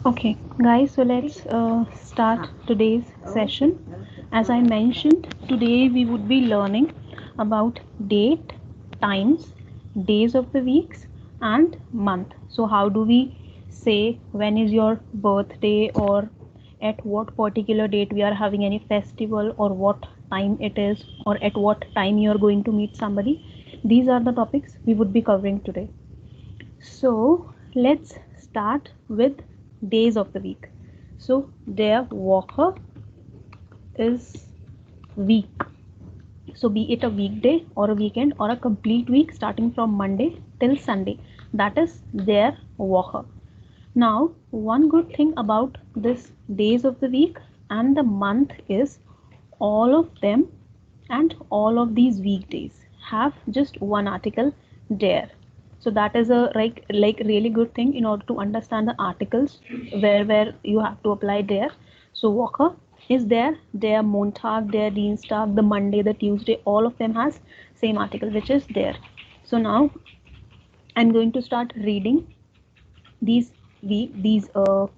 Okay, guys, so let's start today's session. As I mentioned, today we would be learning about date, times, days of the weeks, and month. So, how do we say when is your birthday, or at what particular date we are having any festival, or what time it is, or at what time you are going to meet somebody? These are the topics we would be covering today. So let's start with days of the week. So der Woche is week. So be it a weekday or a weekend or a complete week starting from Monday till Sunday. That is der Woche. Now, one good thing about this days of the week and the month is all of them and all of these weekdays have just one article there. So that is a like really good thing in order to understand the articles where you have to apply there. So Walker is there, their Montag, their Dienstag, the Monday, the Tuesday, all of them has same article which is there. So now I'm going to start reading these days of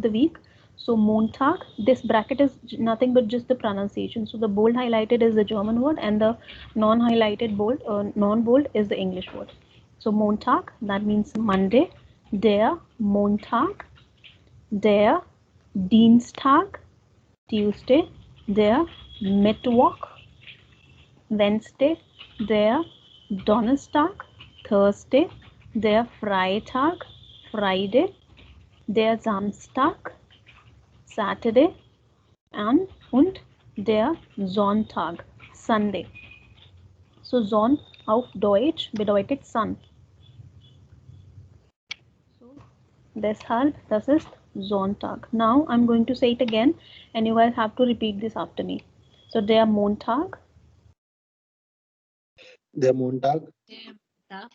the week. So Montag, this bracket is nothing but just the pronunciation. So the bold highlighted is the German word, and the non-highlighted non-bold is the English word. So Montag, that means Monday. Der Montag, der Dienstag, Tuesday. Der Mittwoch, Wednesday. Der Donnerstag, Thursday. Der Freitag, Friday. Der Samstag, Saturday, und der Sonntag, Sunday. So Son auf Deutsch bedeutet Sun. So deshalb, das ist Sonntag. Now I'm going to say it again and you guys have to repeat this after me. So der Montag, Der Montag, Der der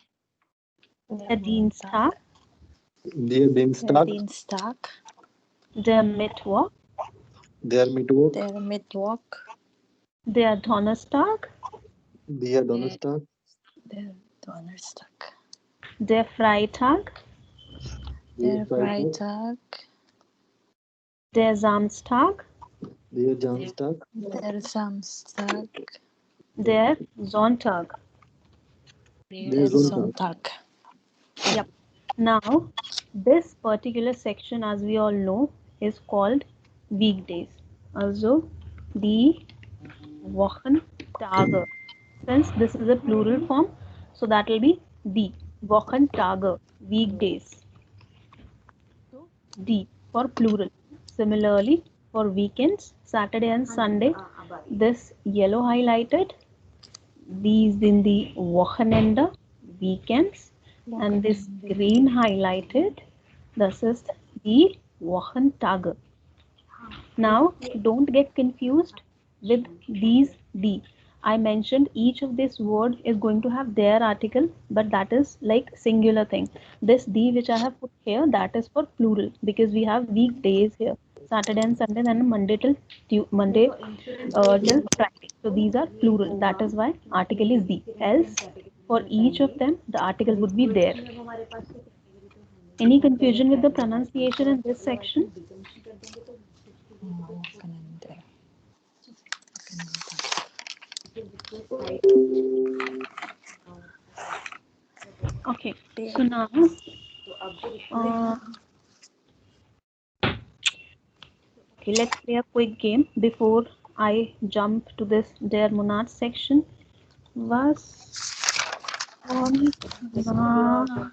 Montag, Dienstag, der der Dienstag, Dienstag, der Mittwoch, der Mittwoch, der Mittwoch, der Donnerstag, der Donnerstag, der Donnerstag, der Freitag, der der Freitag, Freitag, der Samstag, der Samstag, der Samstag, der Sonntag. der der Sonntag. Sonntag. Yep. Now, this particular section, as we all know, is called weekdays. Also, die Wochentage. Since this is a plural form, so that will be die Wochentage, weekdays. So, die for plural. Similarly, for weekends, Saturday and Sunday, this yellow highlighted, these in the Wochenende, weekends, and this green highlighted, this is the Wochentage. Now, don't get confused with these the. I mentioned each of this word is going to have their article, but that is like singular thing. This the which I have put here, that is for plural because we have weekdays here, Saturday and Sunday, then Monday till Monday till Friday. So these are plural. That is why article is the. Else, for each of them, the article would be there. Any confusion with the pronunciation in this section? Wochenende. Okay, so now uh, okay, let's play a quick game before I jump to this Der Monat section. Was kommt nach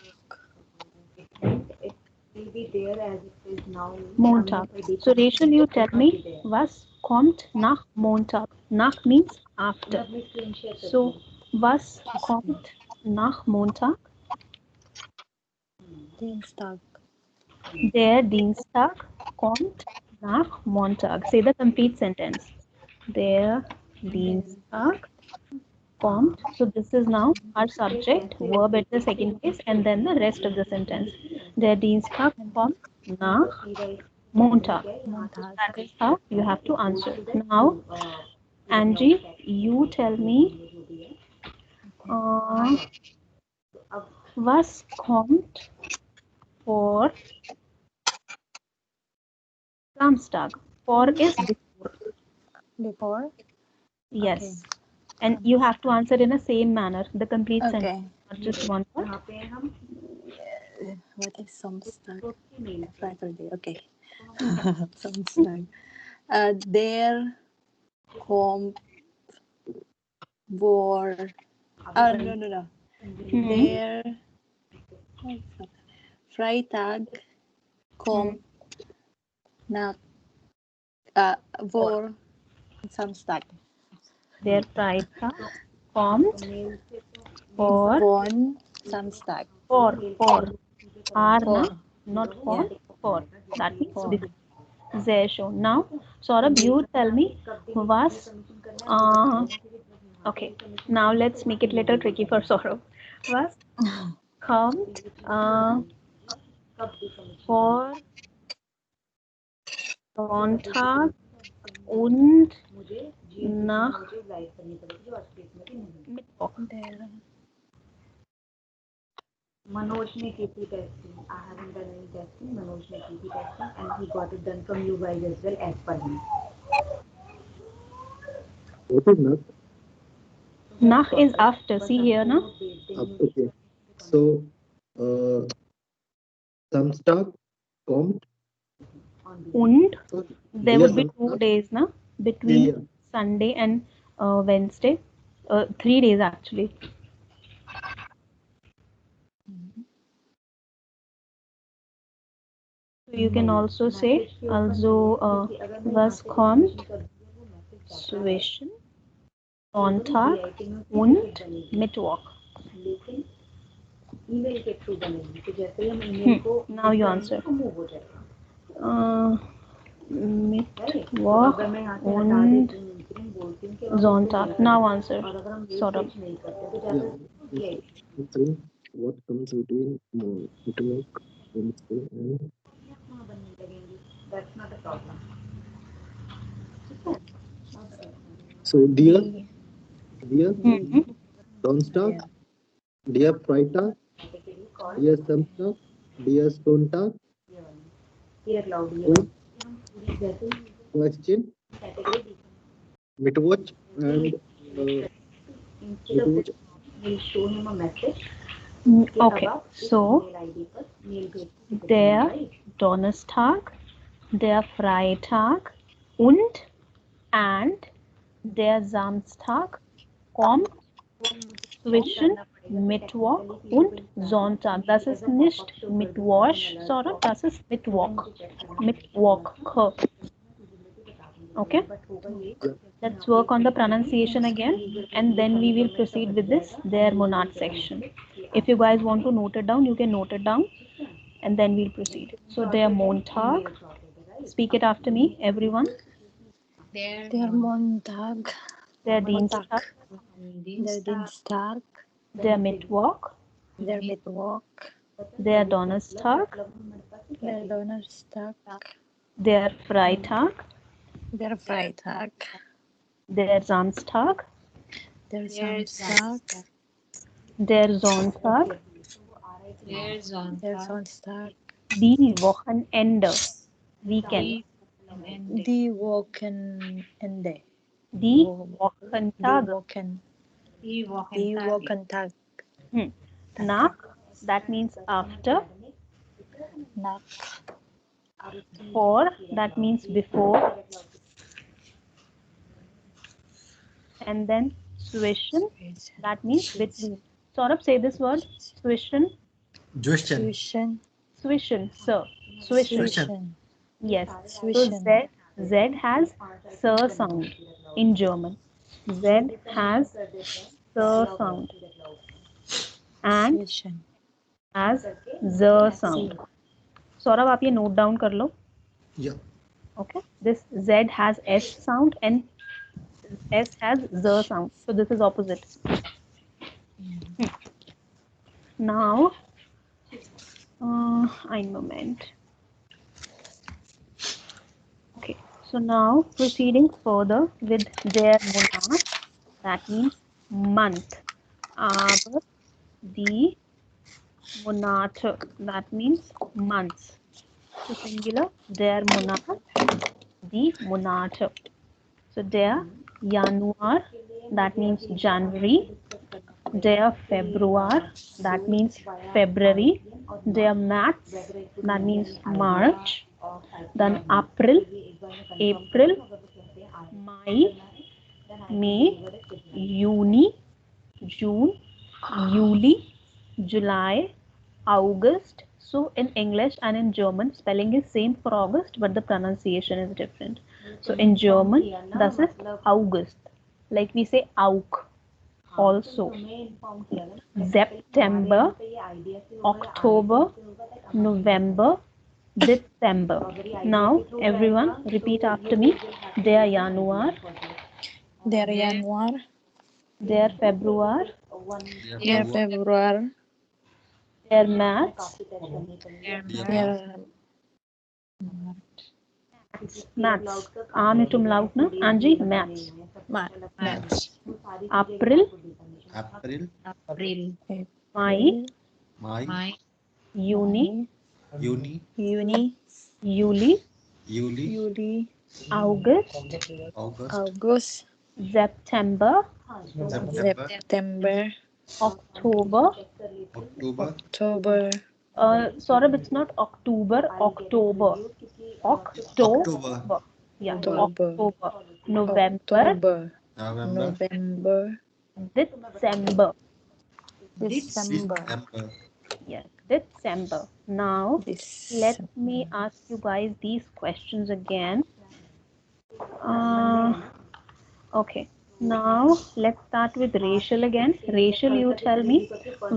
Montag? So Rachel, you tell me, was kommt nach Montag? Nach means after. So was kommt nach Montag? Dienstag, Der Dienstag kommt nach Montag. Say the complete sentence. Der Dienstag kommt. So this is now our subject, verb at the second place, and then the rest of the sentence. Der Dienstag kommt nach Montag. Montag, That is how you have to answer. Now, Angie, you tell me, uh, was kommt vor Samstag. For is before. Before. Okay. Yes. And you have to answer in the same manner, the complete sentence, Okay. not just one word. What is Samstag? Saturday. Okay. Samstag. There kom vår. No, no, no. Hmm. There. Freitag Hmm. kom na vår Samstag. Der Freitag kommt for Von Samstag. for are na, For. not Yeah. for. That means For. before. Sehr schön. Now, Saurabh, you tell me was okay. Now let's make it little tricky for Saurabh. Was kommt vor Sonntag und nach Mittwoch. There. What is not? Nach is after. See here, na? Okay. So, uh, Samstag kommt. Und Okay. there Dear would be two Samstag. days, na? Yeah, Between yeah. Sunday and Wednesday. 3 days actually. So you can also say also was kommt zwischen Sonntag und Mittwoch. Now you answer. Uh, Mittwoch und Sonntag. Now answer. Sort of. Yeah. It, between what comes between Mittwoch, Wednesday, and so The. dear Mhm. Donnerstag, Yeah. dear Freitag, dear Samstag, dear Sonntag, und question Mittwoch and Mittwoch. Okay, so der Donnerstag, der Freitag und and der Samstag kommt zwischen Mittwoch und Sonntag. Das ist nicht Mittwoch, sondern das ist Mittwoch. Mittwoch. Okay, Yeah. let's work on the pronunciation again and then we will proceed with this their monad section. If you guys want to note it down, you can note it down and then we'll proceed. So their Montag, speak it after me, everyone. Der Montag. Their Montag. Dienstag, Der Dienstag. their Mittwoch, Der Mittwoch. their Donnerstag, Der Donnerstag. their Freitag, Der Freitag. their Samstag, Der Samstag. their Sonntag, Der Sonntag. die Wochenende, weekend, Die Wochenende. die Die Wochentag. Die Wochentag. Nach, that means after. Nach. For, that means before. And then zwischen, that means between. Saurabh, say this word. Zwischen. Zwischen. Zwischen, sir. Zwischen. Zwischen. Yes. So Zwischen. Z has sir sound in German. Z has sir sound and Zwischen. has z sound. Saurabh, आप ये note down कर लो. Yeah. Okay. This Z has S sound and S has Z sound. So this is opposite. Now, ein Moment. Okay. So now proceeding further with their monad, that means month. Aber die Monate, that means months. So singular, der Monat, die Monate. So der Januar, that means January. Der Februar, that means February. Der März, that means March. Then April, April, May, May, Juni, June, July, July, August. So in English and in German, spelling is same for August, but the pronunciation is different. So in German, this is August. Like we say Aug also. September, October, November, December. Now everyone repeat after me. Der Januar, Der Januar. der Februar, Der Der Februar. Februar. der März, Der März. Der März. A mit Umlaut, ne? Angie, März. März. April, April. Mai, Mai. Juni, Juni. Juni. Juli, Juli. Juli. August, August. August. September, September. September. October. October. October. Saurabh, it's not October, October. October. October. Yeah, October. October. November, October. November. November. December. December. December. Yes, December. Now, let me December. ask you guys these questions again. Uh, okay. Now, let's start with Rachel again. Rachel, you tell me,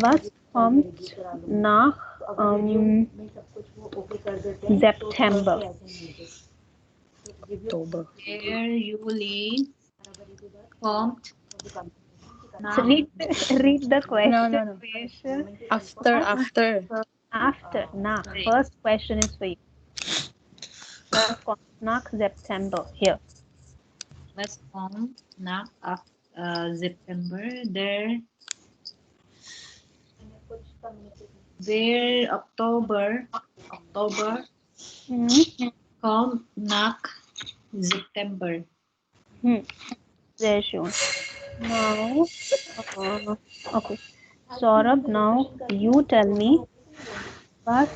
was kommt nach September? October. Der Juli kommt So nach read the No, question, no, no. Rachel. After. After, nach. First question is for you. Was kommt nach September? Here. was kommt nach September. Der Oktober Hmm. kommt nach September. There shown. Now, okay. Saurabh, now you tell me was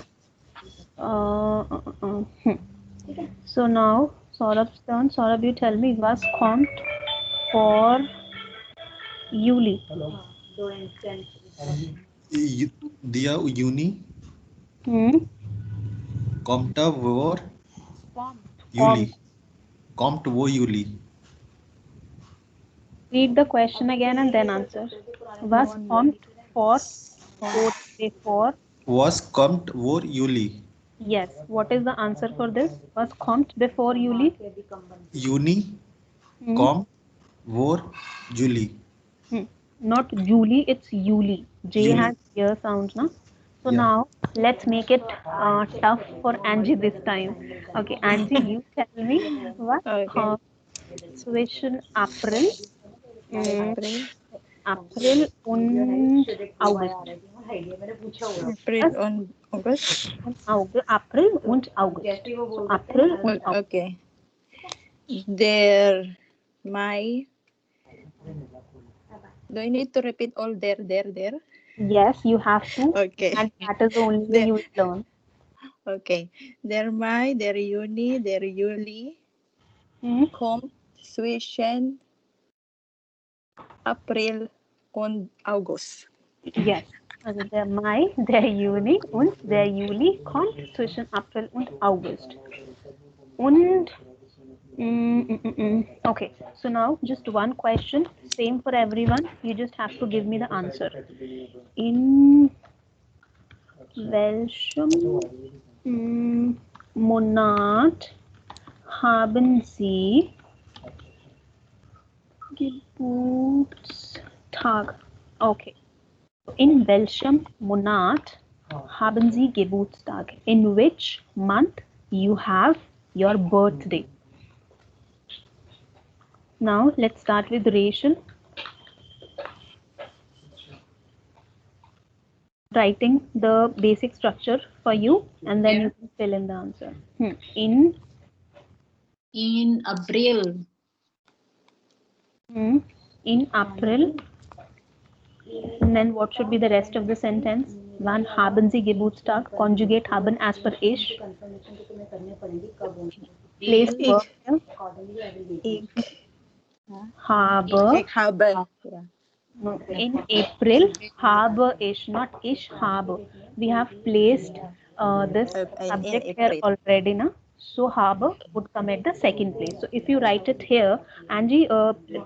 so now Saurabh's turn. Saurabh, you tell me was kommt for Yuli. Dia Juni. Hmm. Kommt vor Juli. Kommt. Kommt wo Juli. Read the question again and then answer. Was kommt for before? Was kommt vor Juli. Yes. What is the answer for this? Was kommt before Yuli? Juni. Hmm. Kommt vor Juli. Not Julie, it's Yuli. J Yuli. has ear sounds, na? So Yeah. now let's make it tough for Angie this time. Okay, Angie, you tell me what Okay. zwischen April, April. April und August. April on August. April und August. So April und August. Okay. There. My. Do I need to repeat all there? Yes, you have to. Okay. And that is the only way There. you will learn. Okay. Der Mai, der Juni, der Juli. Kommt zwischen April und August. Yes. Also der Mai, der Juni und der Juli kommt zwischen April und August. Und okay, so now just one question, same for everyone. You just have to give me the answer. In welchem Monat haben Sie Geburtstag? Okay. In welchem Monat haben Sie Geburtstag? In which month you have your birthday? Now let's start with Rachel. writing the basic structure for you, and then you Here can fill in the answer. In in April, hmm, in April, and then what should be the rest of the sentence? Wann haben Sie Geburtstag? Conjugate haben as per ich. Place April, verb Ich. here. Ich. Huh? Habe. Ich habe. Yeah. No, in April, habe ich, not ich habe. We have placed this In subject here April. already, na? So habe would come at the second place. So if you write it here, Angie,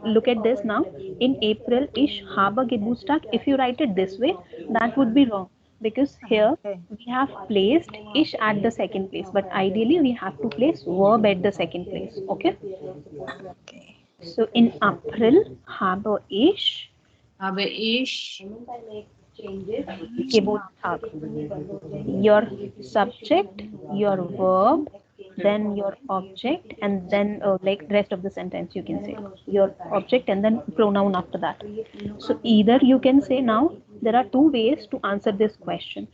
look at this now. In April, ich habe Geburtstag. If you write it this way, that would be wrong because here Okay. we have placed ish at the second place. But ideally, we have to place verb at the second place. Okay. Okay. So in April, habe ich habe ich Geburtstag. Your subject, your verb, then your object, and then like rest of the sentence you can say your object and then pronoun after that. So either you can say now there are two ways to answer this question.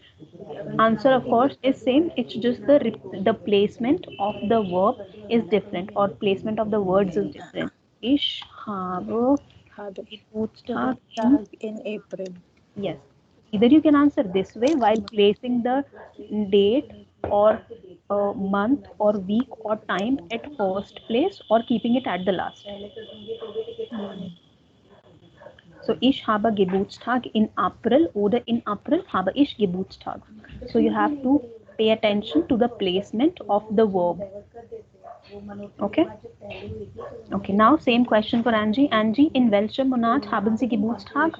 Answer of course is same. It's just the placement of the verb is different or placement of the words is different. Ich habe Habe Geburtstag in. Geburtstag in April. Yes. Either you can answer this way while placing the date or month or week or time at first place or keeping it at the last. Mm. So ich habe Geburtstag in April oder in April habe ich Geburtstag. So you have to pay attention to the placement of the verb. Okay? Okay, now same question for Angie. Angie, in welchem Monat haben Sie Geburtstag?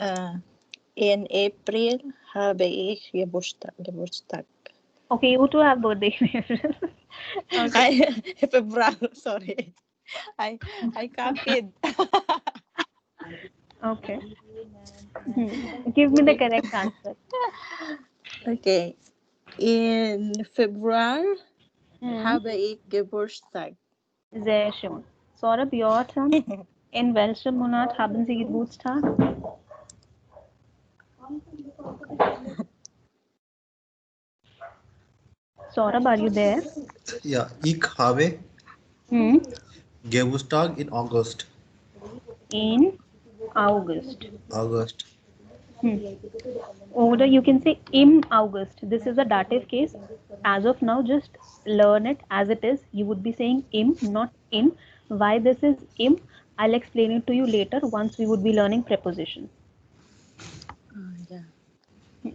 Uh, in April habe ich Geburtstag. Okay, you too have birthday in April. Okay. February. Sorry. I I copied. Okay. Give me the correct answer. Okay. In February Hmm. habe ich Geburtstag. Sehr schön. Saurabh, your turn. In welchem Monat haben Sie Geburtstag? Saurabh, are you there? Yeah, ich habe Hmm. Geburtstag in August. In August. August. Hmm. Or you can say im August. This is a dative case. As of now, just learn it as it is. You would be saying im, not in. Why this is im? I'll explain it to you later once we would be learning prepositions. Yeah.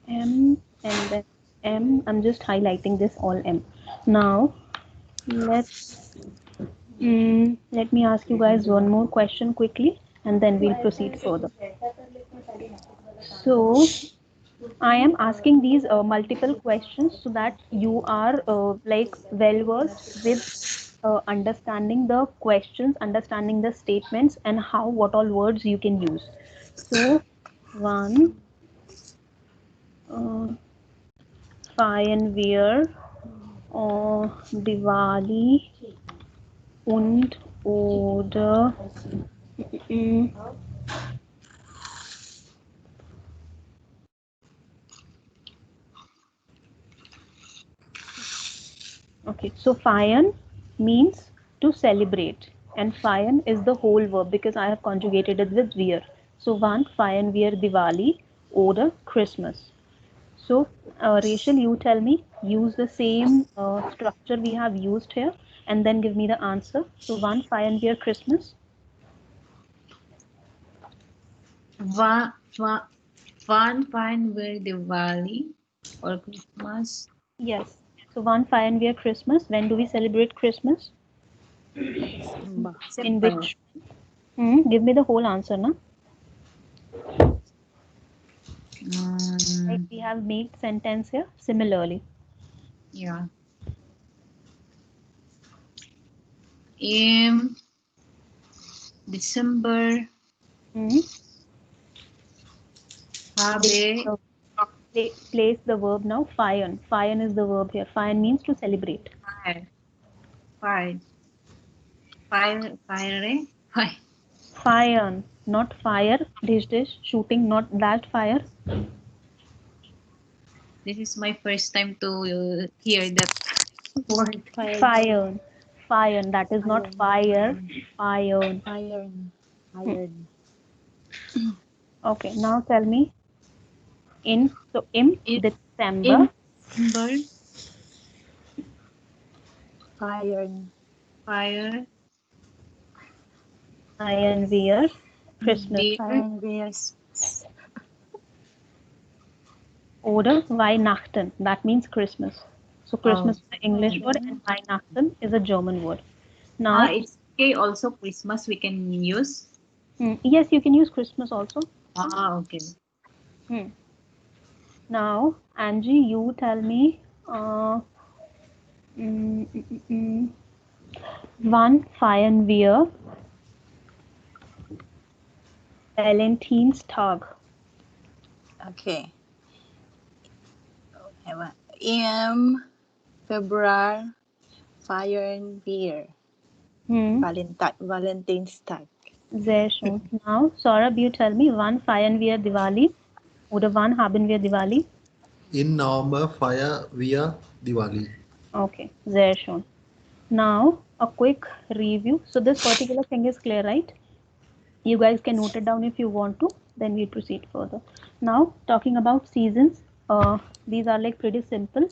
M and then M. I'm just highlighting this all M. Now let me ask you guys one more question quickly, and then we'll proceed further. So I am asking these multiple questions so that you are like well versed with understanding the questions, understanding the statements, and how what all words you can use. So one, uh, Feuerwehr, Diwali und oder mm, okay, so feiern means to celebrate, and feiern is the whole verb because I have conjugated it with wir. So one feiern wir Diwali oder Christmas. So Rachel, you tell me, use the same structure we have used here, and then give me the answer. So one feiern wir Christmas. One fine where Diwali or Christmas Yes. So one feiern wir Christmas. When do we celebrate Christmas? December. In December. which? Give me the whole answer, na? Like Mm, we have made sentence here similarly. yeah. In December Hmm. Place habe the, place the verb now. Feiern. Feiern is the verb here. Feiern means to celebrate. fire, fire, fire, fire, fire. Fire, not fire. Dish, shooting, not that fire. This is my first time to hear that word. Fire. Fire, fire. That is not Iron. fire. Iron. Fire. Iron. Hmm. Iron. Okay, now tell me in In, December, in December, Iron. fire, iron wear, Christmas. beer, Iron beers. Oder Weihnachten. That means Christmas. So oh, Christmas is an English word Okay. and Weihnachten is a German word. Now, it's okay. Also, Christmas we can use. yes, you can use Christmas also. Okay. Hmm. Now, Angie, you tell me mm, mm, mm, mm, one Feuerwehr Valentinstag. Okay. In February, Fire and Beer. Hmm. Valentine's Tag. Sehr schön. Now, Saurabh, you tell me one Feuerwehr Diwali oder wann haben wir Diwali? In November, fire via Diwali. Okay, sehr schön. Now, a quick review. So this particular thing is clear, right? You guys can note it down if you want to. Then we proceed further. Now, talking about seasons. These are like pretty simple.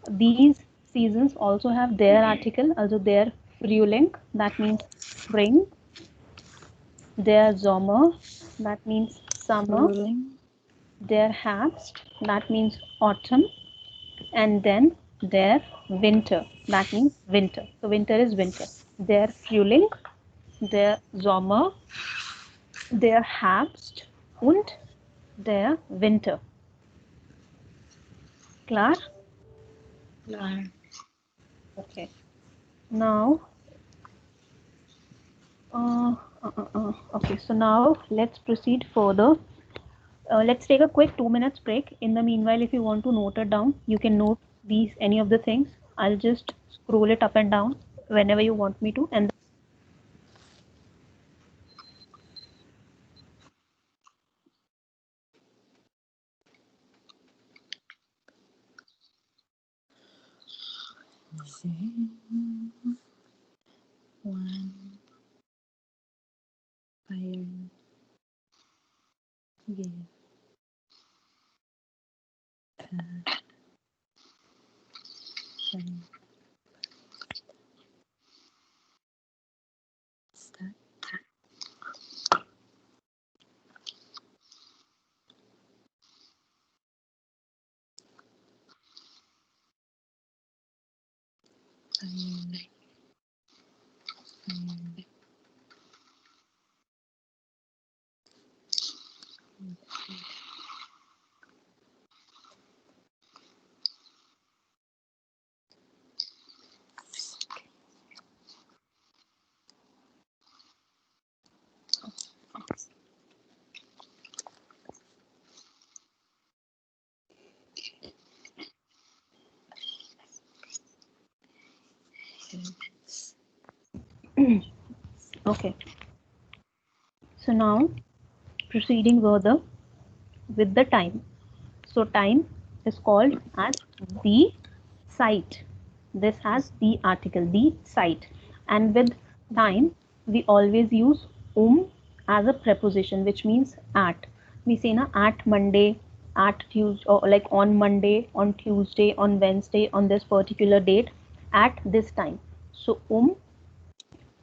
These seasons also have their article, also their Frühling, that means spring. Their Sommer, that means summer. Ruling. Their Herbst, that means autumn. And then their Winter, that means winter. So winter is winter. Their Frühling, their Sommer, der Herbst und der Winter. Klar? Klar. Okay. Now, okay, so now let's proceed further. Let's take a quick 2 minutes break. In the meanwhile, if you want to note it down, you can note these any of the things. I'll just scroll it up and down whenever you want me to. And One. Fire. Give. Valentine's Tag. Fire. Fire. okay, so now proceeding further with the time. So time is called as the site. This has the article, the site. And with time, we always use as a preposition, which means at. We say na at Monday, at Tuesday, or like on Monday, on Tuesday, on Wednesday, on this particular date, at this time. So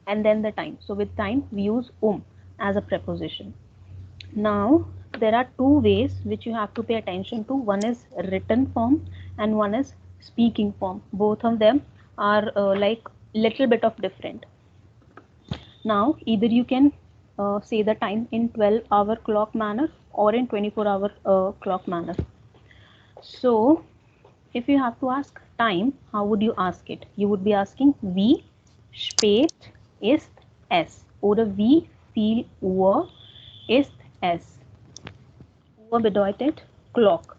and then the time. So with time, we use as a preposition. Now, there are two ways which you have to pay attention to. One is written form and one is speaking form. Both of them are like little bit of different. Now, either you can say the time in 12-hour clock manner or in 24-hour clock manner. So, if you have to ask time, how would you ask it? You would be asking wie spät ist es oder wie viel Uhr ist es? Uhr bedeutet clock.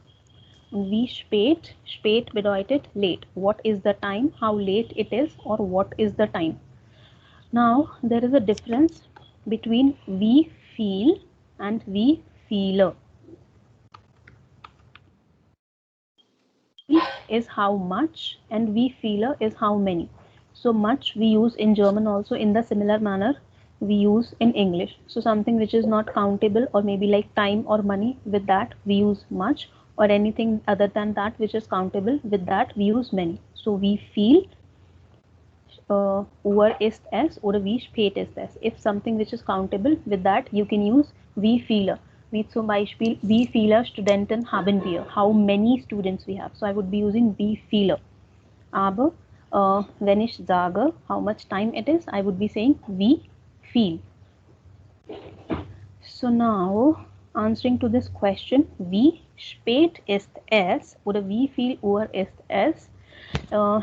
Wie spät? Spät bedeutet late. What is the time? How late it is or what is the time? Now there is a difference between we feel and we feeler. Feel is how much and we feeler is how many. So much we use in German also in the similar manner we use in English. So something which is not countable or maybe like time or money, with that we use much, or anything other than that which is countable, with that we use many. So we feel over ist es oder wie spät ist es. If something which is countable, with that you can use wie viele. Wie zum Beispiel, wie viele Studenten haben wir? How many students we have? So I would be using wie viele. Aber wenn ich sage how much time it is, I would be saying wie viel. So now, answering to this question, wie spät ist es oder wie viel Uhr ist es?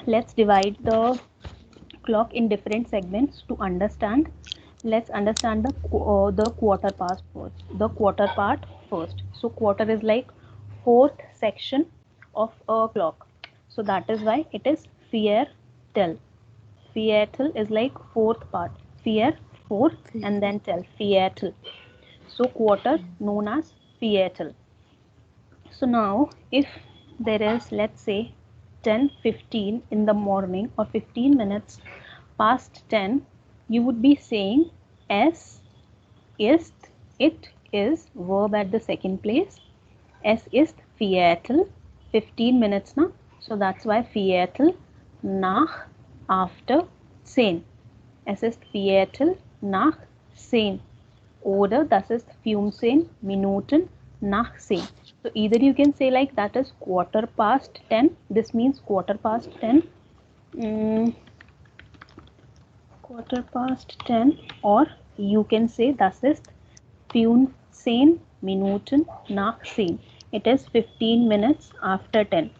Let's divide the clock in different segments to understand. Let's understand the quarter part first. The quarter part first. So quarter is like fourth section of a clock. So that is why it is Viertel. Viertel is like fourth part. Vier, four, and then tel. Viertel. So quarter known as Viertel. So now if there is, let's say, 10:15 in the morning or 15 minutes past 10, you would be saying es ist, it is verb at the second place. Es ist Viertel, 15 minutes now. So that's why Viertel nach, after 10. Es ist Viertel nach 10. Oder das ist 15 Minuten nach 10. So either you can say like that is quarter past 10. This means quarter past 10. Quarter past 10, or you can say das ist 15 Minuten nach 10. It is 15 minutes after 10.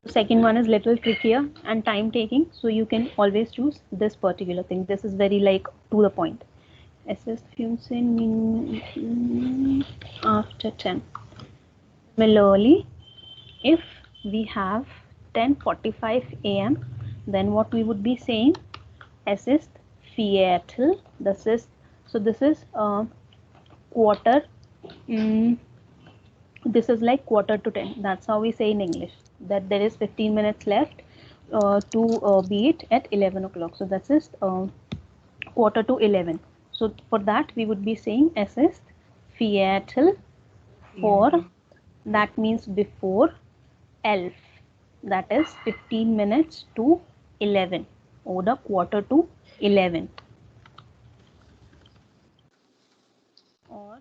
The second one is little trickier and time taking, so you can always choose this particular thing. This is very like to the point. Es ist 15 Minuten after 10. Similarly, if we have 10:45 a.m., then what we would be saying, es ist Viertel. This is, so this is quarter. This is like quarter to 10. That's how we say in English that there is 15 minutes left to be it at 11 o'clock. So that is quarter to 11. So for that we would be saying es ist Viertel for, that means before 11. That is 15 minutes to 11 or the quarter to 11. Or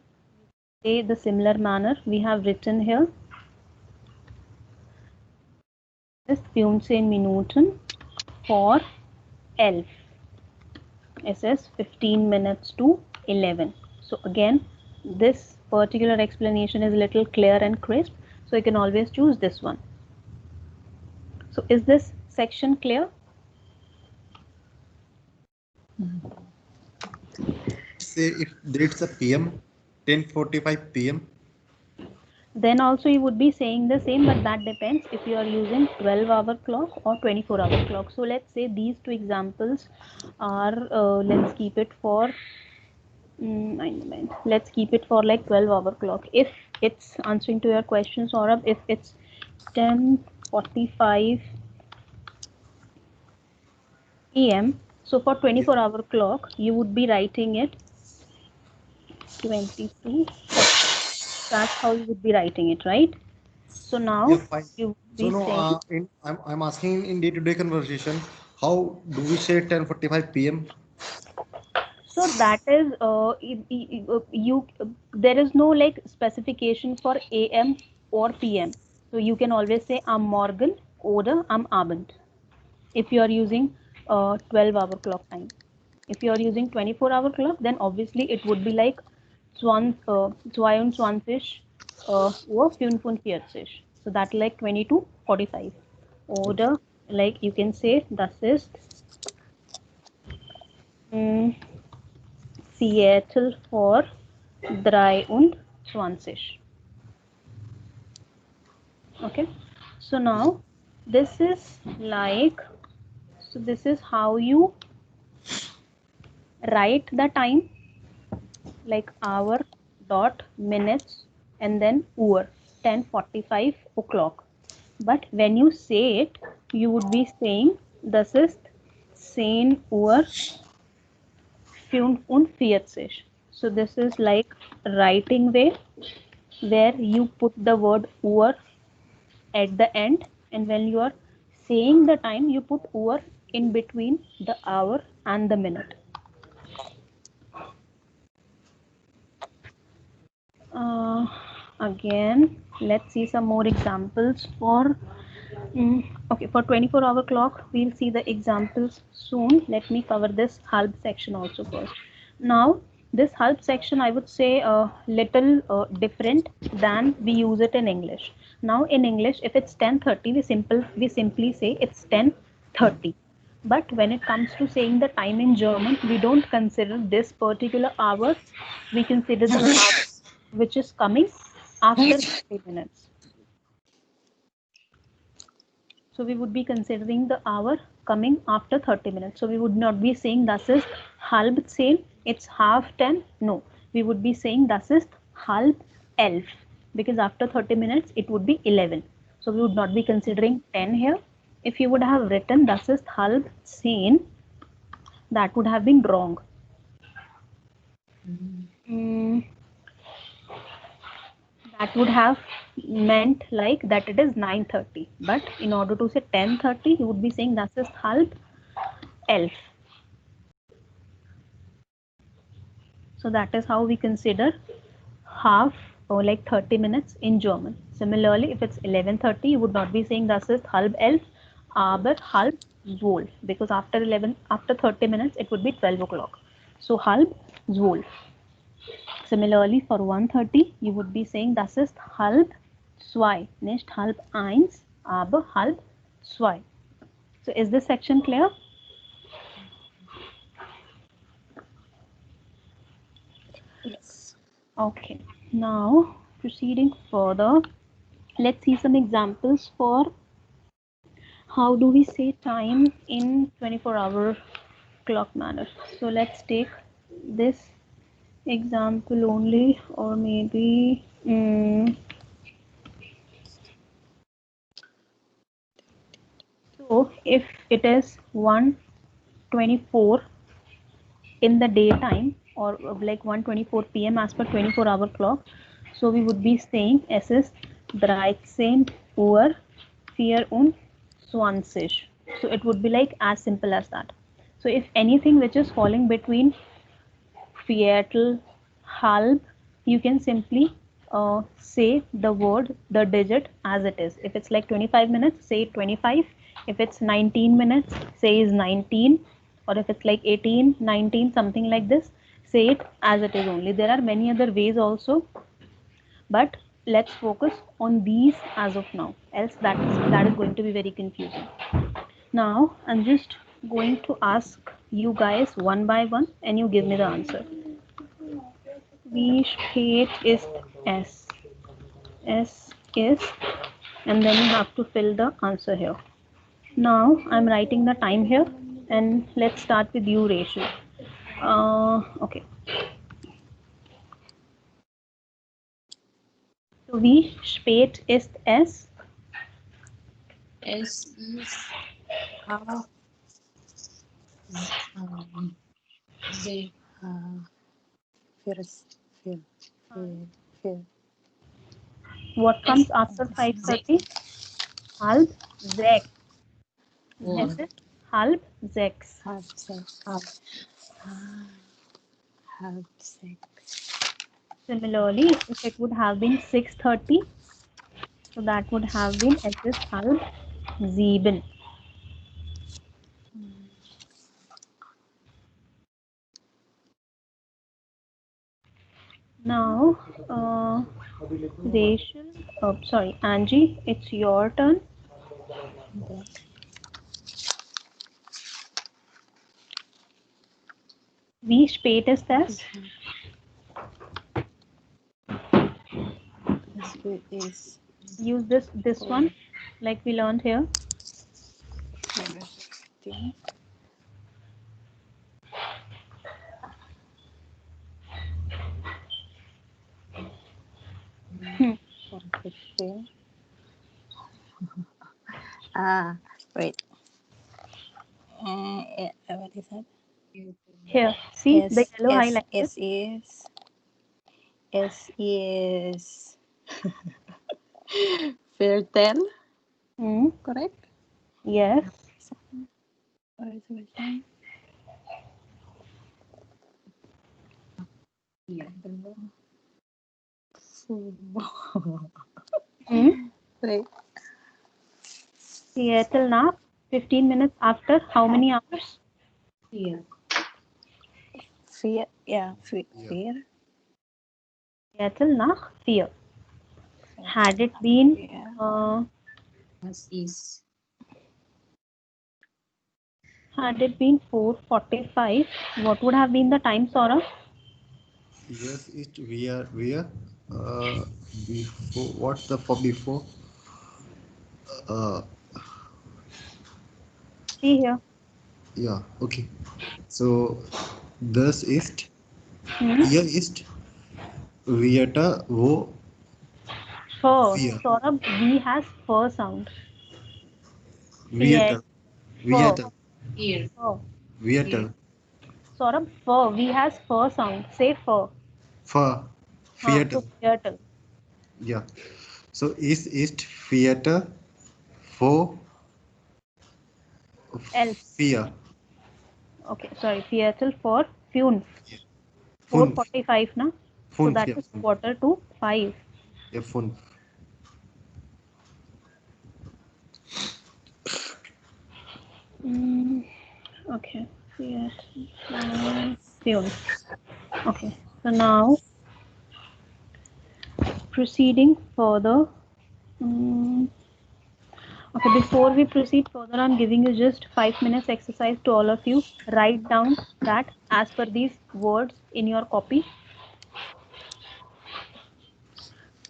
say the similar manner we have written here is 15 Minuten for 11. It says 15 minutes to 11. So again, this particular explanation is a little clear and crisp, so you can always choose this one. So is this section clear? Say if it's a PM, 10:45 PM. Then also you would be saying the same, but that depends if you are using 12-hour clock or 24-hour clock. So let's say these two examples are, let's keep it for let's keep it for like 12-hour clock. If it's answering to your question, Saurabh, if it's 10:45 p.m. so for 24-hour clock you would be writing it 22. That's how you would be writing it, right? So now Yeah, fine. you would So be no, saying, I'm asking in day-to-day conversation, how do we say 10:45 PM? so that is you there is no like specification for am or pm. So you can always say am morgen oder am abend if you are using 12-hour clock time. If you are using 24-hour clock, then obviously it would be like 22 Uhr 45. So that like 22:45. Oder like you can say das ist mm, Seattle for 23. Okay, so now this is like, so this is how you Write the time like hour, dot, minutes, and then hour, 10:45 o'clock. But when you say it, you would be saying, das ist 10 Uhr 45. So this is like writing way where you put the word Uhr at the end, and when you are saying the time, you put Uhr in between the hour and the minute. Uh, Again, let's see some more examples for okay, for 24-hour clock, we'll see the examples soon. Let me cover this halb section also first. Now, this halb section I would say a little different than we use it in English. Now, in English, if it's 10:30, we simply say it's 10:30. But when it comes to saying the time in German, we don't consider this particular hour. We consider the hour which is coming after 30 minutes. So we would be considering the hour coming after 30 minutes. So we would not be saying das ist halb 10, it's half 10. No, we would be saying das ist halb 11 because after 30 minutes it would be 11. So we would not be considering 10 here. If you would have written das ist halb 10, that would have been wrong. Mm, that would have meant like that it is 9:30. But in order to say 10:30, you would be saying das ist halb 11. So that is how we consider half or like 30 minutes in German. Similarly, if it's 11:30, you would not be saying das ist halb 11, aber halb 12 because after 30 minutes, it would be 12 o'clock. So halb 12. Similarly, for 1:30, you would be saying das ist halb 2, nicht halb 1, aber halb 2. So is this section clear? Yes. Okay, now proceeding further, let's see some examples for how do we say time in 24-hour clock manner. So let's take this example only, or maybe so if it is 1:24 in the daytime, or like 1:24 p.m. as per 24-hour clock, so we would be saying es ist 13 Uhr 24. So it would be like as simple as that. So if anything which is falling between Viertel, halb, you can simply say the word, the digit as it is. If it's like 25 minutes, say 25. If it's 19 minutes, say is 19. Or if it's like 18, 19, something like this, say it as it is only. There are many other ways also, but let's focus on these as of now. Else that is going to be very confusing. Now I'm just going to ask you guys one by one, and you give me the answer. Wie spät ist es? Es ist, and then you have to fill the answer here. Now I'm writing the time here, and let's start with you, Rachel. Okay. So wie spät ist es? Es ist halb se- First, feel, feel, feel. What es comes after se- 5:30? Halb sechs. Or Es ist halb sechs. half six, half six. Similarly, if it would have been 6:30, so that would have been es ist halb sieben. Now, Rachel, oh, sorry, Angie, it's your turn. Okay. Wie spät ist es? Is Use this one, like we learned here. number 16. Fair. Ah, wait. What is that? Here, see the S yellow S highlighted. S is fair tell. Hmm. Correct. Yes. What is the question? Hmm. Right. Seattle now. 15 minutes after how many hours? Here. Fear. Yeah. Yeah. Fear. Seattle nach fear. Had it been Yeah. uh, As is. had it been 4:45, what would have been the time, Saurabh? Yes, it we are before what the for before uh See here. yeah, okay. So this ist Hmm. hier ist Vieta wo Fur. wir Saurabh, V has fur sound. Seattle. Vieta Fur. Vieta Here. Fur. Here. Vieta Saurabh, fur. V has fur sound. Say fur. Fa So Vieta. Seattle. Yeah. So ist Vieta wo Elf. vier Okay, sorry. Seattle for Fune. fünf 4:45 na. So fünf that ja is fünf quarter to 5. ja fünf. Mm, okay. Seattle for Fune. Okay. So now proceeding further. Mm, okay, before we proceed further, I'm giving you just 5 minutes exercise to all of you. Write down that as per these words in your copy.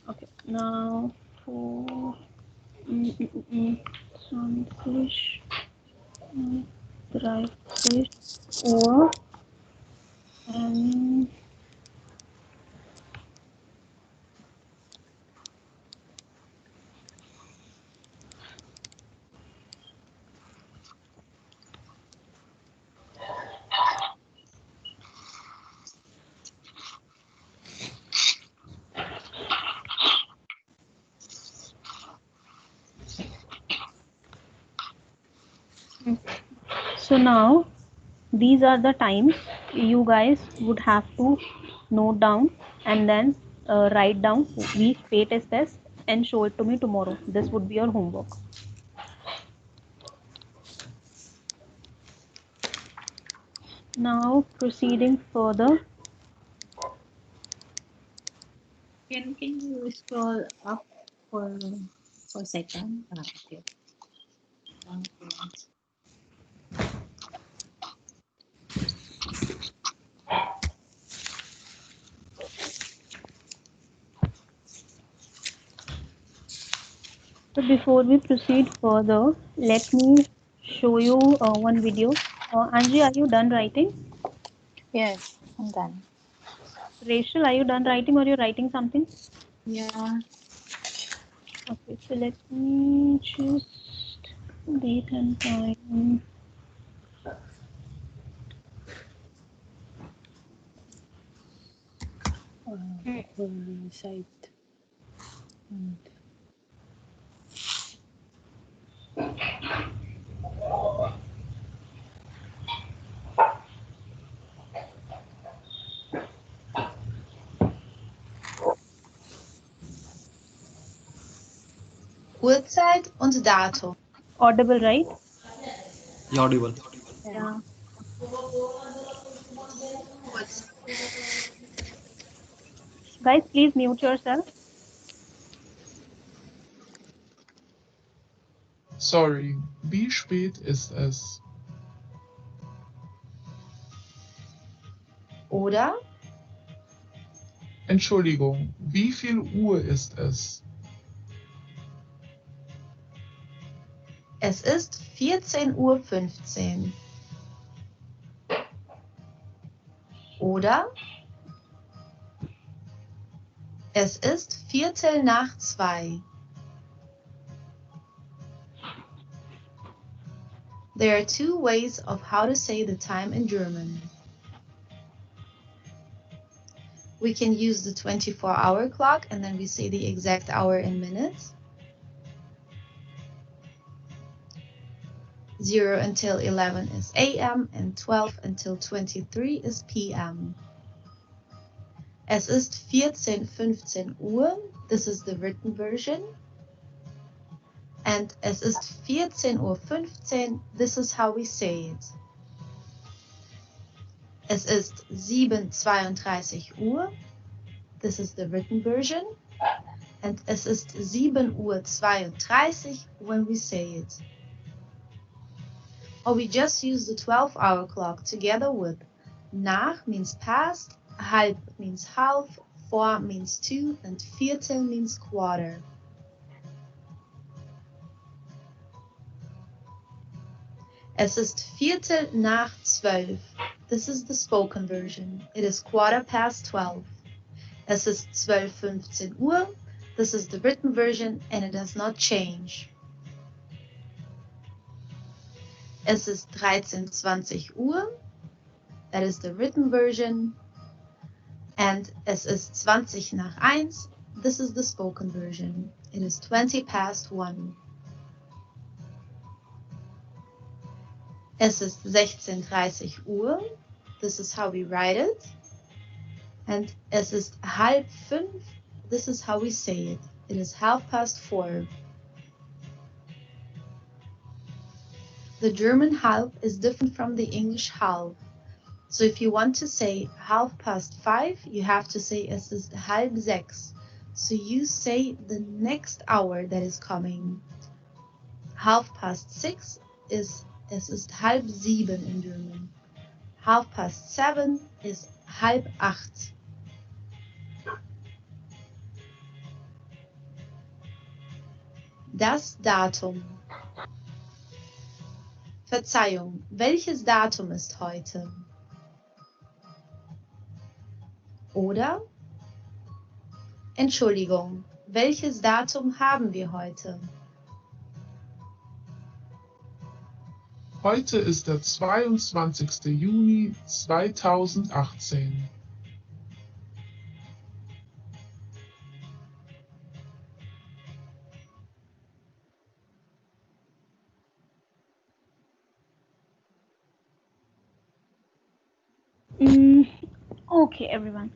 Okay, now for Sunfish, dry fish, or and so now these are the times you guys would have to note down and then write down which pay test test and show it to me tomorrow. This would be your homework. Now proceeding further. Can you scroll up for a second? Okay. Okay. So before we proceed further, let me show you one video. Anji, are you done writing? Yes. I'm done. Rachel, are you done writing or you're writing something? Yeah. Okay, so let me just date and time. Site. Uhrzeit und Datum. Audible, right? Ja, audible. Yeah. Ja. Kurz. Guys, please mute yourself. Sorry, wie spät ist es? Oder Entschuldigung, wie viel Uhr ist es? es ist 14:15 Uhr. Oder es ist 1:45 Uhr. There are two ways of how to say the time in German. We can use the 24-hour clock and then we say the exact hour in minutes. 0 until 11 is AM and 12 until 23 is PM. Es ist 14:15 Uhr. This is the written version. And es ist 14:15 Uhr. This is how we say it. Es ist 7:32 Uhr. This is the written version. And es ist 7:32 Uhr when we say it. Or we just use the 12-hour clock together with nach means past, halb means half, vor means two, and Viertel means quarter. Es ist Viertel nach 12. This is the spoken version. It is 12:15. Es ist 12:15 Uhr. This is the written version and it does not change. Es ist 13:20 Uhr. That is the written version. And es ist 20 nach 1. This is the spoken version. It is 1:20. Es ist 16:30 Uhr. This is how we write it. And es ist 4:30. This is how we say it. It is 4:30. The German half is different from the English half. So if you want to say 5:30, you have to say es ist 5:30. So you say the next hour that is coming. 6:30 is es ist 6:30 in German. 7:30 is 7:30. Das Datum. Verzeihung, welches Datum ist heute? Oder Entschuldigung, welches Datum haben wir heute? Heute ist der 22. Juni 2018. Mm, okay, everyone.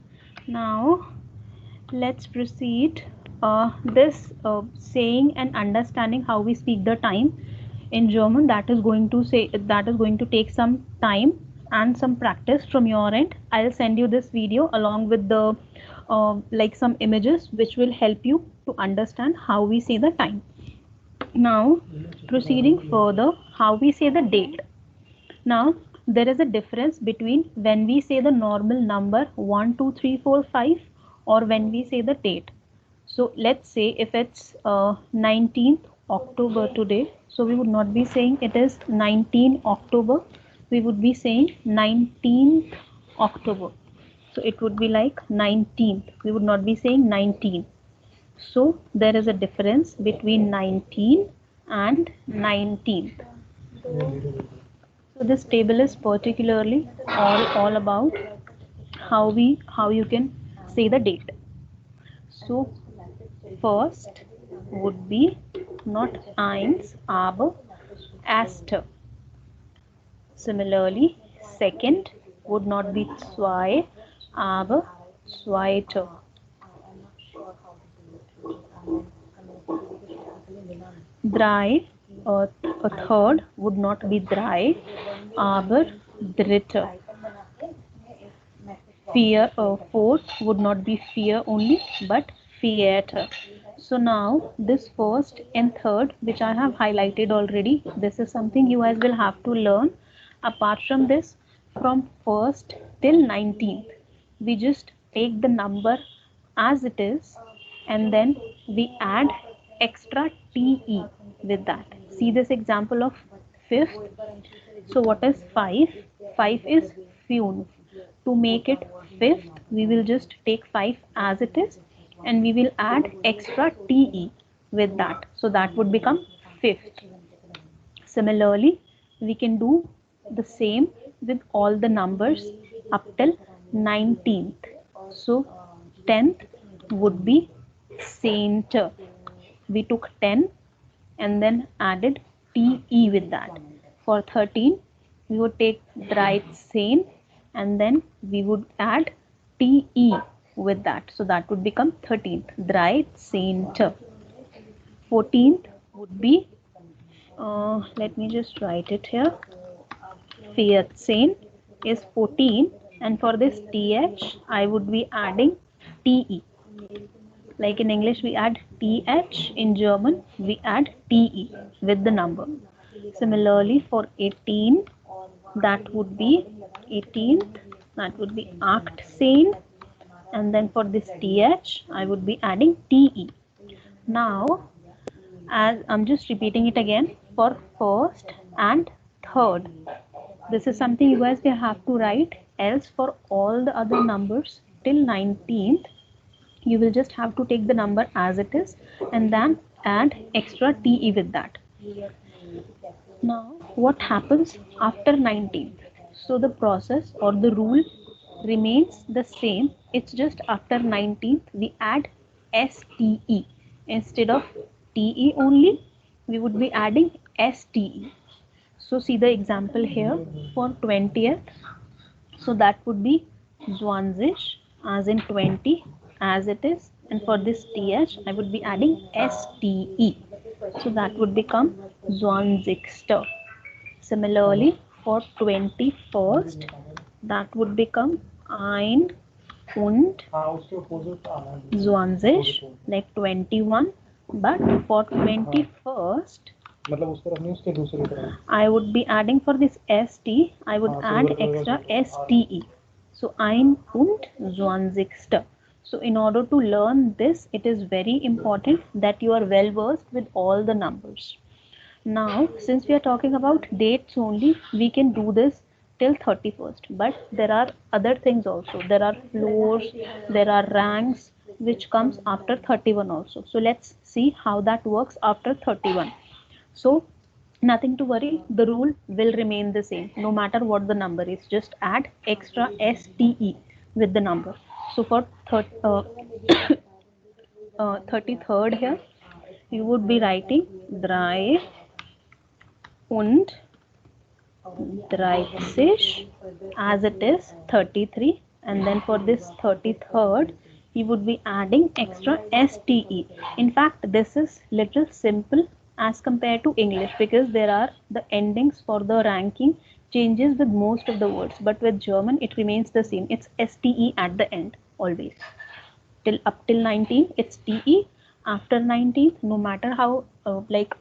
Now let's proceed. This saying and understanding how we speak the time in German, that is going to take some time and some practice from your end. I'll send you this video along with the like some images which will help you to understand how we say the time. Now proceeding further, how we say the date. Now, there is a difference between when we say the normal number 1, 2, 3, 4, 5 or when we say the date. So, let's say if it's 19th October today, so we would not be saying it is 19 October, we would be saying 19th October. So, it would be like 19th, we would not be saying 19. So, there is a difference between 19 and 19th. So this table is particularly all about how you can say the date. So first would be not eins aber erster. Similarly, second would not be zwei aber zweiter. Drei, a third would not be drei aber dritter. Fourth would not be fear only but theater. So now this first and third which I have highlighted already, this is something you guys will have to learn. Apart from this, from first till 19th, we just take the number as it is and then we add extra te with that. See this example of fifth. So what is 5? 5 is fünf. To make it fifth, we will just take 5 as it is and we will add extra te with that. So that would become fifth. Similarly, we can do the same with all the numbers up till 19th. So 10th would be saint. We took 10 and then added te with that. For 13 we would take Dreizehn and then we would add te with that. So that would become 13th. Dreizehnte. 14th would be, let me just write it here. 14 is 14, and for this th I would be adding te. Like in English we add th, in German we add te with the number. Similarly for 18, that would be 18th, that would be 18, and then for this th I would be adding te. Now as I'm just repeating it again, for first and third, this is something you guys will have to write, else for all the other numbers till 19th you will just have to take the number as it is and then add extra te with that. Now what happens after 19th? So the process or the rule remains the same. It's just after 19th we add ste. Instead of te only, we would be adding ste. So see the example here for 20th. So that would be 20, as in 20, as it is, and for this th I would be adding ste. So that would become 20. Similarly for 21st, that would become ein und 20, like 21. But for 21st I would be adding, for this st I would add extra ste. So ein und 20. So in order to learn this, it is very important that you are well versed with all the numbers. Now since we are talking about dates only, we can do this till 31st, but there are other things also. There are floors, there are ranks which comes after 31 also. So let's see how that works after 31. So nothing to worry, the rule will remain the same no matter what the number is. Just add extra ste with the number. So for 33rd here you would be writing 3 und 30 as it is 33, and then for this 33rd you would be adding extra ste. In fact this is little simple as compared to English, because there are the endings for the ranking changes with most of the words, but with German it remains the same. It's ste at the end always. Till up till 19 it's te. After 19th, no matter how like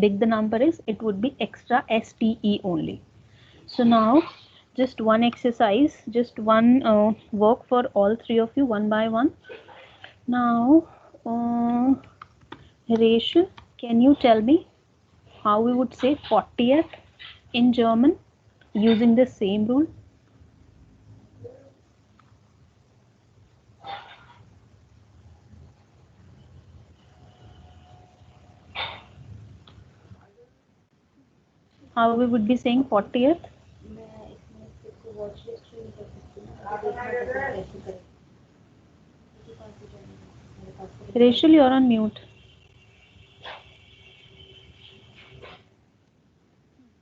big the number is, it would be extra ste only. So now just one exercise, just one work for all three of you one by one. Now Rachel, can you tell me how we would say 40th in German using the same rule? How we would be saying 40th? Rachel, you're on mute.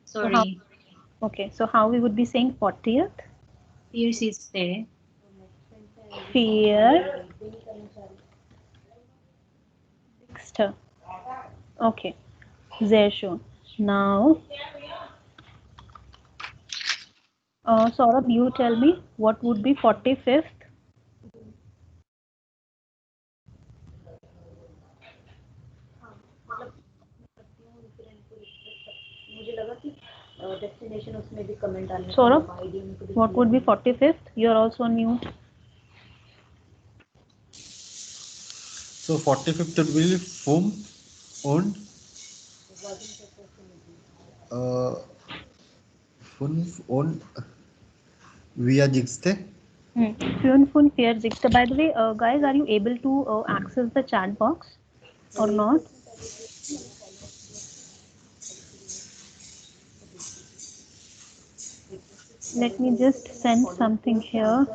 So how, Sorry, okay, so how we would be saying 40th? Viersiste, Fear. Okay, sehr schön. Now, Saurabh, you tell me what would be 45th? Saurabh, what would be 45th? You're also on mute. So 45th will be Fum und uh, Fünf und Viajixte. Fun Fun Fair Zixta. By the way, guys, are you able to access the chat box or not? Let me just send something here.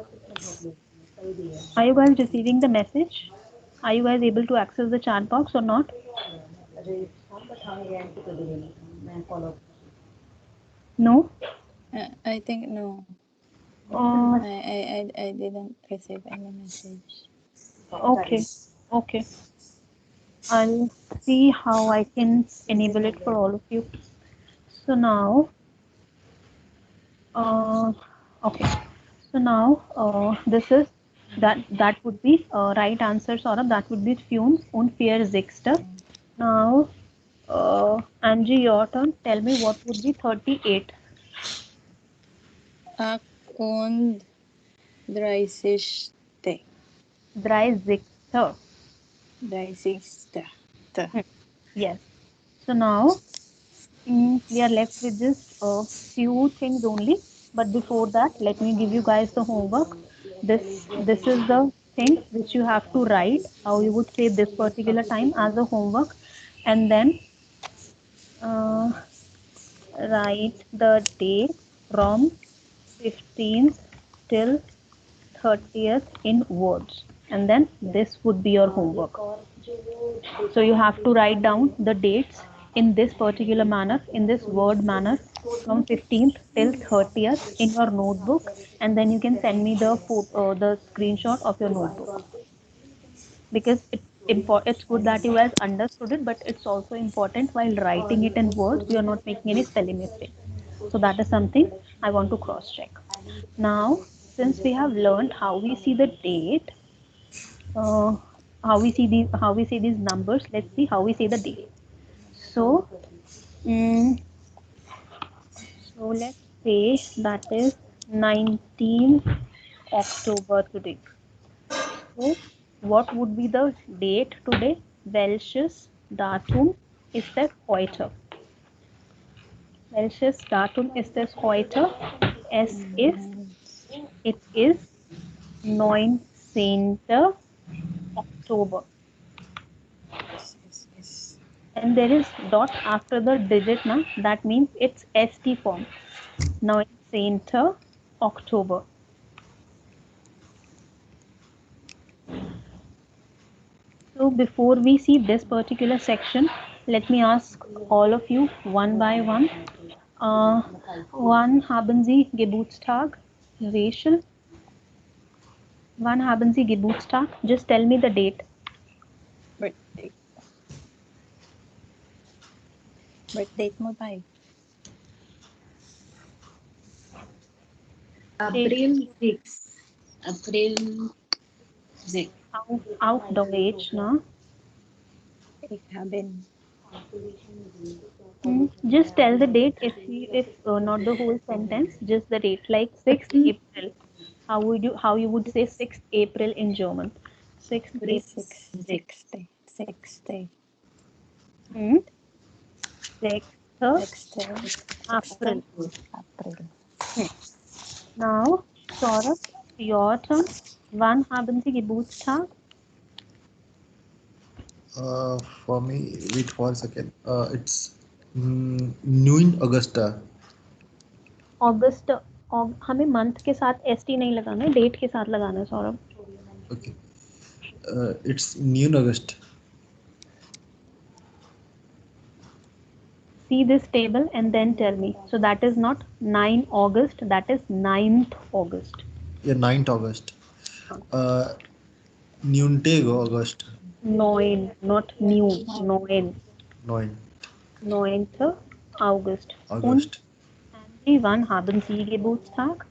Are you guys receiving the message? Are you guys able to access the chat box or not? No? I think no. Uh, I didn't receive any message. okay. Okay. I'll see how I can enable it for all of you. So now, uh, okay. So now, this is that would be right answer, Saurabh. That would be Fumes und vier Sechster. Now, Angie, your turn. Tell me what would be 38. Ak und 30. Drei Sechster. 30. Hmm. Yes. So now, we are left with just a few things only. But before that, let me give you guys the homework. This is the thing which you have to write. How you would say this particular time as a homework, and then uh, write the date from 15th till 30th in words, and then this would be your homework. So you have to write down the dates in this particular manner, in this word manner, from 15th till 30th in your notebook, and then you can send me the photo, the screenshot of your notebook, because it's good that you guys understood it, but it's also important while writing it in words you are not making any spelling mistake. So that is something I want to cross check. Now, since we have learned how we see the date, uh, how we see these numbers, let's see how we say the date. So, mm, so let's say that is 19 October today. So, what would be the date today? Welches Datum ist es heute? Welches Datum ist es heute? Es ist, it is 19. October. Yes. And there is dot after the digit now. That means it's ST form. Now it's Saint October. So before we see this particular section, let me ask all of you one by one. Uh, wann haben Sie Geburtstag? Rachel, wann haben Sie Geburtstag? Just tell me the date. Birthday. Birthday mo tayo. Say April 6. April 6. out the age, no? Ik haben. Just tell the date if not the whole sentence, just the date. Like 6th April. How you would say 6th April in German? 6th April April. 60. 60. 6th 60. 60. April. April. Hmm. Now, Saurabh, your turn. Wann haben Sie Geburtstag? For me, wait for a second. It's 9 Augusta. अगस्त. हमें month के साथ S T नहीं लगाना है, date के साथ लगाना है Saurabh. Okay. It's 9 August. See this table and then tell me. So that is not 9 August, that is 9th August. Yeah, 9th August. Uh, Nuntego August. 9, not new. 9. 9 9th August. Und August. Angie, wann haben Sie Geburtstag?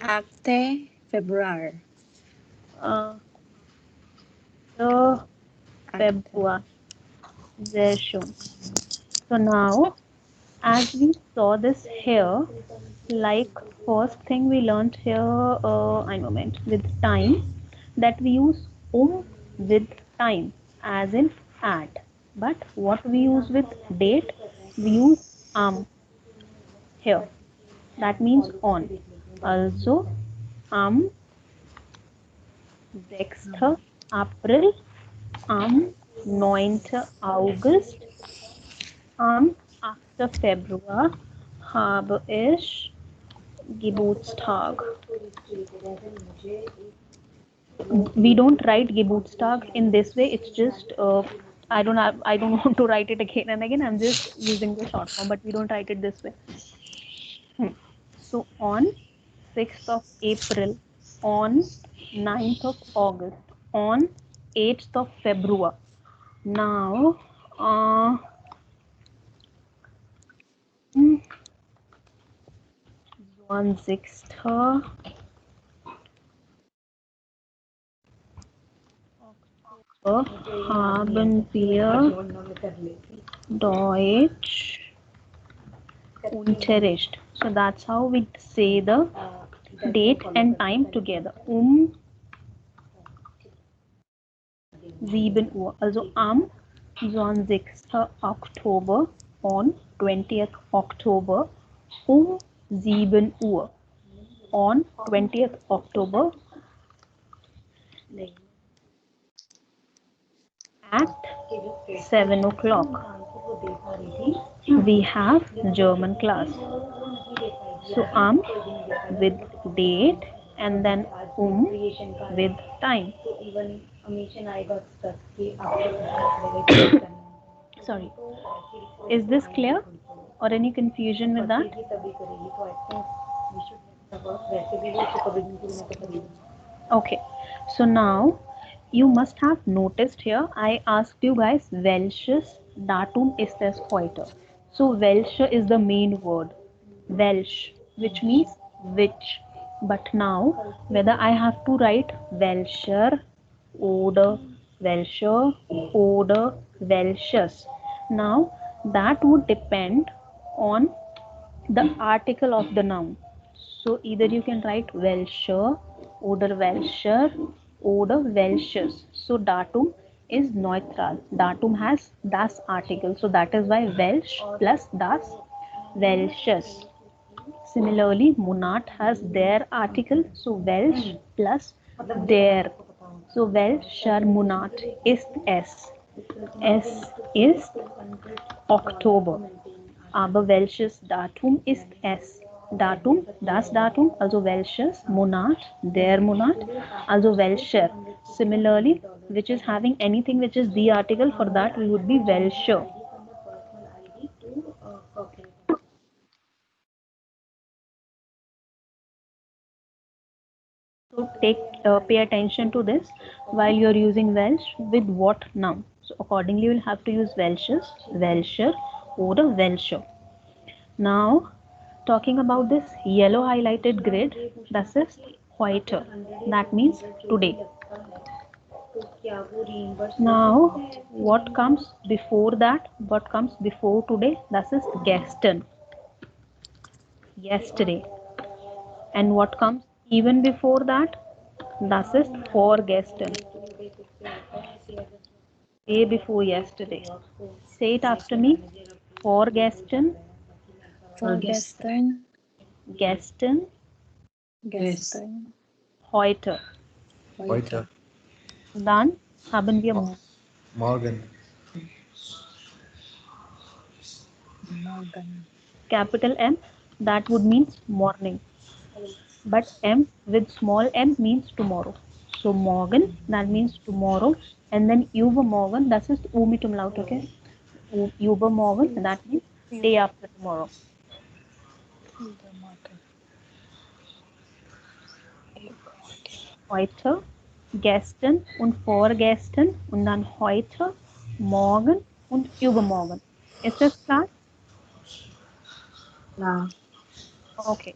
8 February. Uh, the 8. February. Sehr schön. So now, as we saw this here, like first thing we learned here, I moment with time, that we use with time as in at. But what we use with date, we use here. That means on. Also, am 6th April, am 9th August, am 8. Februar habe ich Geburtstag. We don't write Geburtstag in this way. It's just I don't want to write it again and again. I'm just using the short form, but we don't write it this way. Hmm. So on 6th of April, on 9th of August, on 8th of February. Now, uh, hmm, 1/6 haben wir Deutsch Unterricht. So that's how we say the date and time together. 7 Uhr. Also am 20. Oktober on 20th Oktober 7 Uhr. On 20th October at 7 o'clock. We have German class. So with date and then with time. Sorry. Is this clear or any confusion with that? Okay, so now you must have noticed here I asked you guys welches datum ist es heute. So welche is the main word. Welch, which means which. But now whether I have to write welcher oder welcher oder welches. Now that would depend on the article of the noun. So either you can write Welsher, oder Welsher, oder Welsches. So datum is neutral. Datum has das article. So that is why Welsh plus das Welsches. Similarly, Monat has their article. So Welsh plus their. So Welscher Monat ist es. Es ist Oktober. Aber welches Datum ist es? Datum, das Datum, also welches, Monat, der Monat, also welcher. Similarly, which is having anything which is the article, for that we would be welcher. So pay attention to this while you are using Welsh with what noun. So accordingly, you will have to use Welsh's, Welsher, or a Welsher. Now, talking about this yellow highlighted grid, this is whiter. That means today. Now, what comes before that? What comes before today? This is gestern. Yesterday. And what comes even before that? This is for gestern. Day before yesterday. Say it after me. For gestern, Vorgestern, gestern, Yes. gestern, heute. heute, Heute. Dann haben wir Mo- Morgan. morgen, capital M, that would means morning. But M with small m means tomorrow. So morgen, that means tomorrow. And then übermorgen, that is U mit umlaut, okay? Übermorgen, that means day after tomorrow. übermorgen, übermorgen. Heute, gestern und vorgestern und dann heute, morgen und übermorgen. Ist das klar? Yeah. Okay.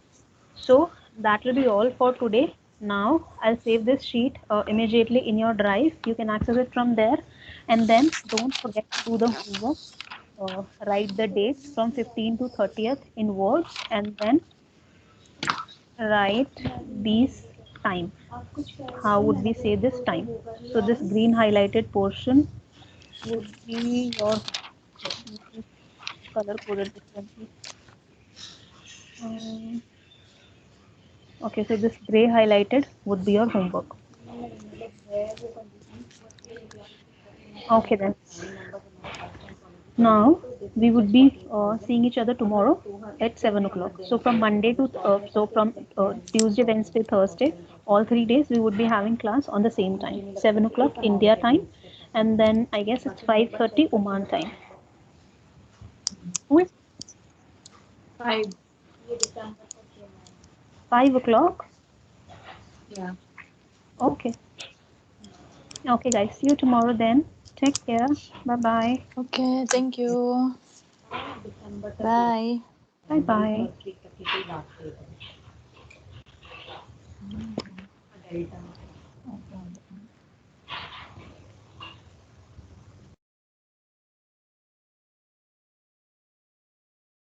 So that will be all for today. Now I'll save this sheet immediately in your drive. You can access it from there. And then don't forget to do the homework. Write the dates from 15th to 30th in words and then write these time. How would we say this time? So this green highlighted portion would be your color coded differently. Um, okay, so this gray highlighted would be your homework. Okay then. Now we would be seeing each other tomorrow at 7 o'clock. So from Monday to from Tuesday, Wednesday, Thursday, all 3 days we would be having class on the same time, 7 o'clock India time, and then I guess it's 5:30 Oman time. Who is 5. 5 o'clock? Yeah. Okay. Okay, guys. See you tomorrow then. Take care. Bye bye. Okay, thank you. Bye. Bye bye.